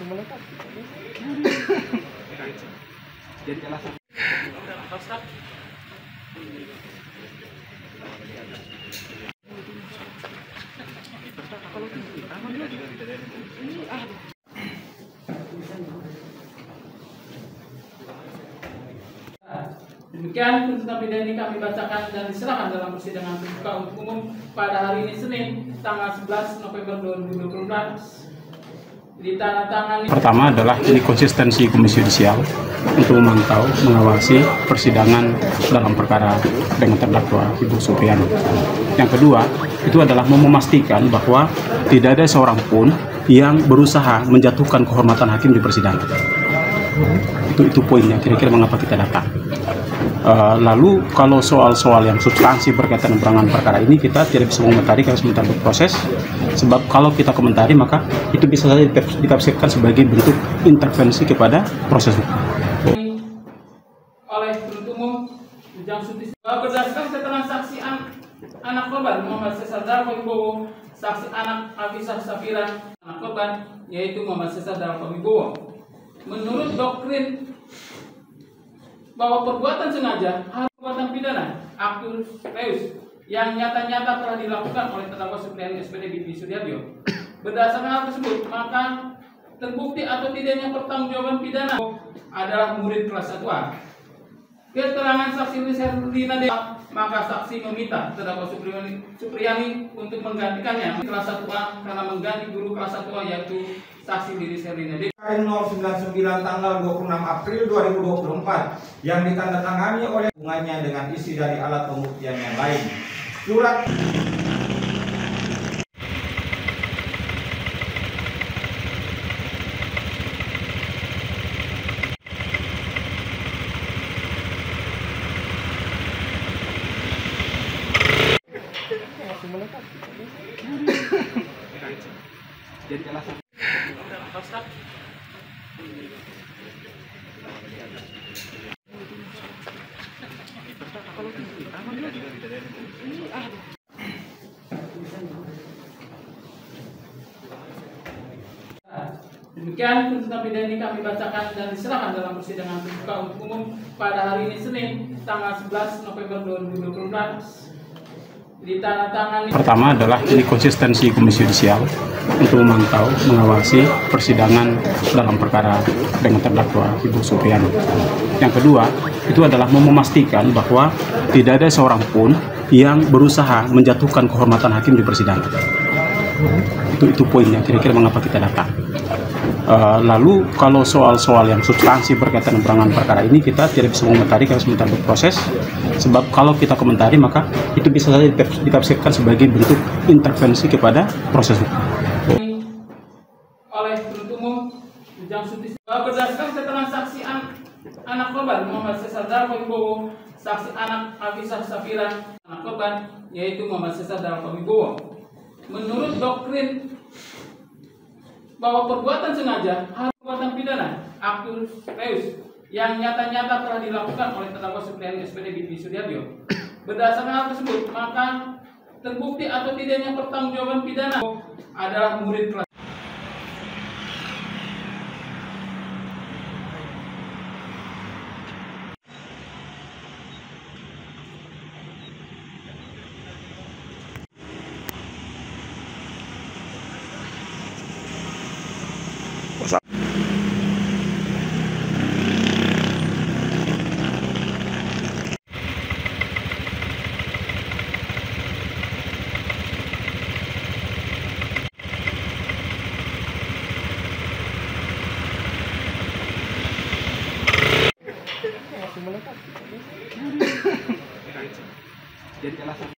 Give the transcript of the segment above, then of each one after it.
Jadi alasan demikian tuntutan pidana ini kami bacakan dan diserahkan dalam persidangan terbuka untuk umum pada hari ini Senin tanggal 11 November 2024 ditandatangani. Pertama adalah ini konsistensi Komisi Yudisial untuk memantau, mengawasi persidangan dalam perkara dengan terdakwa Ibu Supriani. Yang kedua, itu adalah memastikan bahwa tidak ada seorang pun yang berusaha menjatuhkan kehormatan hakim di persidangan. Itu poinnya, kira-kira mengapa kita datang. Lalu kalau soal-soal yang substansi berkaitan dengan penanganan perkara ini kita tidak bisa mengomentari karena sebentar berproses, sebab kalau kita komentari maka itu bisa saja ditafsirkan sebagai bentuk intervensi kepada proses hukum. Oleh penuntut umum berdasarkan keterangan saksi anak korban Muhammad Cesar Darko Wibowo, saksi anak Afisah Safira anak korban yaitu Muhammad Cesar Darko Wibowo, menurut doktrin bahwa perbuatan sengaja harus perbuatan pidana actus reus yang nyata-nyata telah dilakukan oleh terdakwa Supriani SPD Binti Sudiarjo. Berdasarkan hal tersebut, maka terbukti atau tidaknya pertanggungjawaban pidana adalah murid kelas 1A. Keterangan saksi Lina Dewa, maka saksi meminta terdakwa Supriani untuk menggantikannya kelas 1A karena mengganti guru kelas 1A yaitu saksi Lilis Herlina Dewa. 099 tanggal 26 April 2024 yang ditandatangani oleh hubungannya dengan isi dari alat pembuktian yang lain. Surat jadi alasan demikian tuntutan pidana ini kami bacakan dan diserahkan dalam persidangan terbuka untuk umum pada hari ini Senin tanggal 11 November 2024 ditandatangani. Pertama adalah ini konsistensi Komisi Yudisial untuk memantau, mengawasi persidangan dalam perkara dengan terdakwa Ibu Supriani. Yang kedua, itu adalah memastikan bahwa tidak ada seorang pun yang berusaha menjatuhkan kehormatan hakim di persidangan. Itu poinnya, kira-kira mengapa kita datang. Lalu kalau soal-soal yang substansi berkaitan dengan penanganan perkara ini kita tidak bisa mengomentari karena sebentar berproses, sebab kalau kita komentari maka itu bisa saja ditafsirkan sebagai bentuk intervensi kepada proses hukum. Oleh penuntut umum berdasarkan keterangan saksi anak korban Muhammad Cesar Darko Wibowo, saksi anak Afisah Safira anak korban yaitu Muhammad Cesar Darko Wibowo, menurut doktrin bahwa perbuatan sengaja harus perbuatan pidana actus reus yang nyata-nyata telah dilakukan oleh terdakwa Supriani SPD Binti Sudiarjo. Berdasarkan hal tersebut, maka terbukti atau tidaknya pertanggungjawaban pidana adalah murid kelas. jadi alasan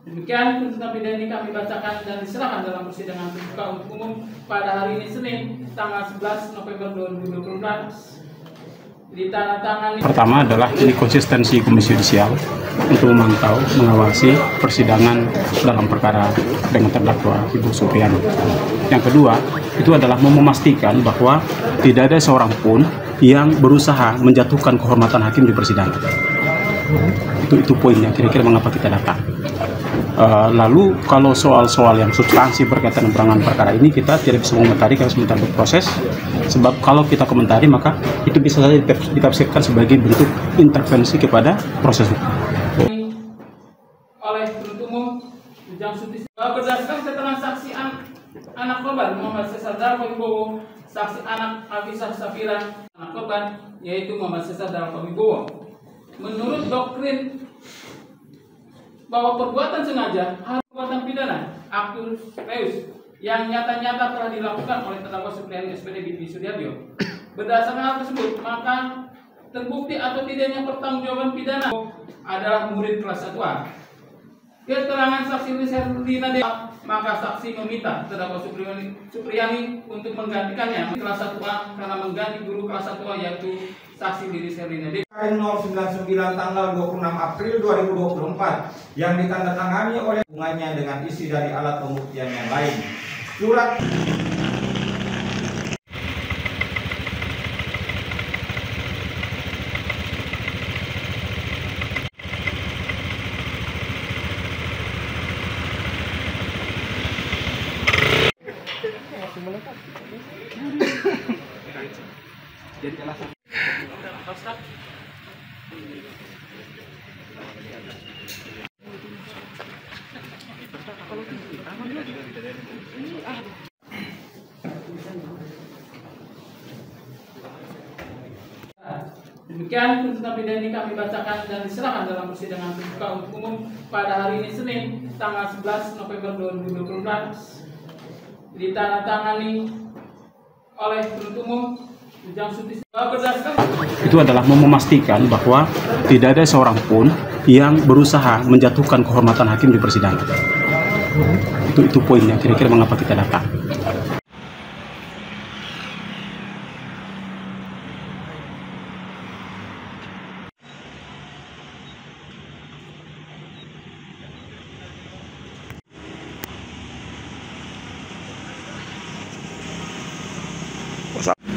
Demikian tuntutan pidana ini kami bacakan dan diserahkan dalam persidangan terbuka untuk umum pada hari ini Senin tanggal 11 November 2024 ditandatangani. Pertama adalah ini konsistensi Komisi Yudisial untuk memantau, mengawasi persidangan dalam perkara dengan terdakwa Ibu Supriani. Yang kedua, itu adalah memastikan bahwa tidak ada seorang pun yang berusaha menjatuhkan kehormatan hakim di persidangan. Itu poinnya, kira-kira mengapa kita datang. Lalu kalau soal-soal yang substansi berkaitan dengan penanganan perkara ini kita tidak bisa mengomentari karena sebentar berproses, sebab kalau kita komentari maka itu bisa saja ditafsirkan sebagai bentuk intervensi kepada proses hukum. Oleh penuntut umum Ujang Sutisna berdasarkan keterangan saksi anak korban Muhammad Cesar Darko Wibowo, saksi anak Afisah Safira, anak korban yaitu Muhammad Cesar Darko Wibowo. Menurut doktrin bahwa perbuatan sengaja harus perbuatan pidana actus reus yang nyata-nyata telah dilakukan oleh terdakwa Supriani SPD Binti Sudiarjo. Berdasarkan hal tersebut, maka terbukti atau tidaknya pertanggungjawaban pidana adalah murid kelas 1A. Keterangan saksi Herlina D, maka saksi meminta terdakwa Supriani untuk menggantikannya kelas 1A karena mengganti guru kelas 1A yaitu saksi Herlina D. KN 099 tanggal 26 April 2024 yang ditandatangani oleh hubungannya dengan isi dari alat pembuktian yang lain. Surat Jadi alasan demikian tuntutan pidana ini kami bacakan dan diserahkan dalam persidangan terbuka untuk umum pada hari ini Senin tanggal 11 November 2024 ditandatangani oleh penuntut umum Ujang Sutisna berdasarkan. Itu adalah memastikan bahwa tidak ada seorang pun yang berusaha menjatuhkan kehormatan hakim di persidangan. Itu poinnya, kira-kira mengapa kita datang. What's up?